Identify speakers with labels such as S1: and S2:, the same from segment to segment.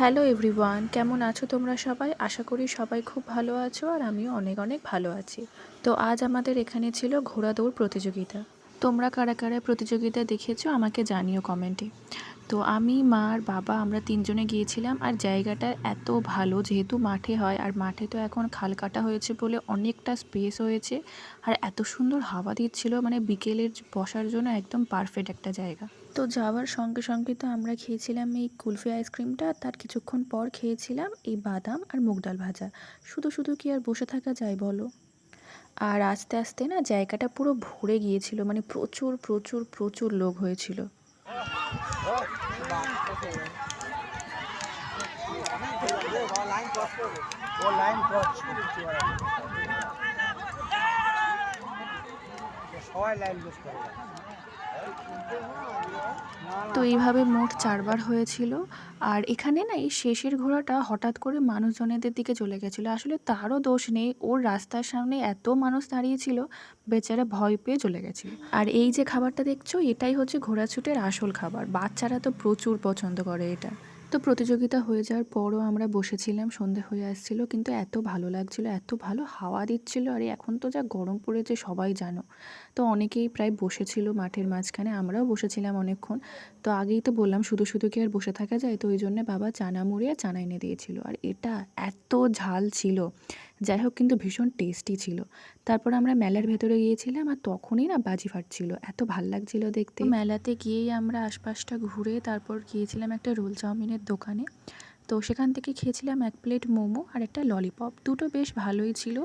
S1: Hello everyone, কেমন আছো তোমরা সবাই? আশা করি সবাই খুব ভালো আছো আর আমিও অনেক অনেক ভালো আছি। তো আজ আমাদের এখানে ছিল ঘোড়া দৌড় প্রতিযোগিতা। তোমরা কারা কারা প্রতিযোগিতা দেখেছো আমাকে জানিও কমেন্টে। তো আমি, মা আর বাবা আমরা তিনজনে গিয়েছিলাম। আর জায়গাটা এত ভালো, যেহেতু মাঠে হয় আর মাঠে তো এখন খাল কাটা হয়েছে বলে অনেকটা স্পেস হয়েছে। আর এত সুন্দর হাওয়া দিচ্ছিল, মানে বিকেলের বসার জন্য একদম পারফেক্ট একটা জায়গা। তো যাওয়ার সঙ্গে সঙ্গে তো আমরা খেয়েছিলাম এই কুলফি আইসক্রিমটা, তার কিছুক্ষণ পর খেয়েছিলাম এই বাদাম আর মুগ ডাল ভাজা। শুধু শুধু কি আর বসে থাকা যায় বলো? আর আস্তে আস্তে না জায়গাটা পুরো ভরে গিয়েছিল, মানে প্রচুর প্রচুর প্রচুর লোক হয়েছিল। তো এইভাবে মোট ৪ বার হয়েছিল। আর এখানে না এই শেষের ঘোড়াটা হঠাৎ করে মানুষজনেদের দিকে চলে গেছিলো। আসলে তারও দোষ নেই, ওর রাস্তার সামনে এত মানুষ দাঁড়িয়ে ছিল, বেচারা ভয় পেয়ে চলে গেছিল। আর এই যে খাবারটা দেখছো, এটাই হচ্ছে ঘোড়াছুটের আসল খাবার। বাচ্চারা তো প্রচুর পছন্দ করে এটা। তো প্রতিযোগিতা হয়ে যাওয়ার পরও আমরা বসেছিলাম, সন্ধে হয়ে আসছিল, কিন্তু এত ভালো লাগছিল, এত ভালো হাওয়া দিচ্ছিল। আর এখন তো যা গরম পড়েছে সবাই জানো। তো অনেকেই প্রায় বসেছিল মাঠের মাঝখানে, আমরাও বসেছিলাম অনেকক্ষণ। তো আগেই তো বললাম শুধু শুধু কি আর বসে থাকা যায়, তো ওই জন্য বাবা চানা মুড়ি আর চানা এনে দিয়েছিল। আর এটা এত ঝাল ছিল, যাই হোক কিন্তু ভীষণ টেস্টি ছিল। তারপর আমরা মেলার ভেতরে গিয়েছিলাম, আর তখনই না বাজি ফাটছিল, এত ভাল লাগছিল দেখতে। মেলাতে গিয়েই আমরা আশপাশটা ঘুরে তারপর গিয়েছিলাম একটা রোল চাউমিনের দোকানে। তো সেখান থেকে খেয়েছিলাম ১ প্লেট মোমো আর একটা ললিপপ, দুটো বেশ ভালোই ছিল।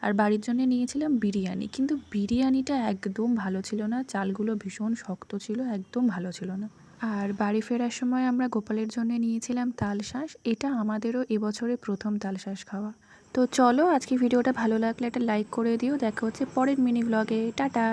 S1: আর বাড়ির জন্য নিয়েছিলাম বিরিয়ানি, কিন্তু বিরিয়ানিটা একদম ভালো ছিল না, চালগুলো ভীষণ শক্ত ছিল, একদম ভালো ছিল না। আর বাড়ি ফেরার সময় আমরা গোপালের জন্য নিয়েছিলাম তালশাঁস, এটা আমাদেরও এবছরে প্রথম তালশাঁস খাওয়া। তো চলো, আজকে ভিডিওটা ভালো লাগলে একটা লাইক করে দিও। দেখা হচ্ছে পরের মিনি ব্লগে। টাটা।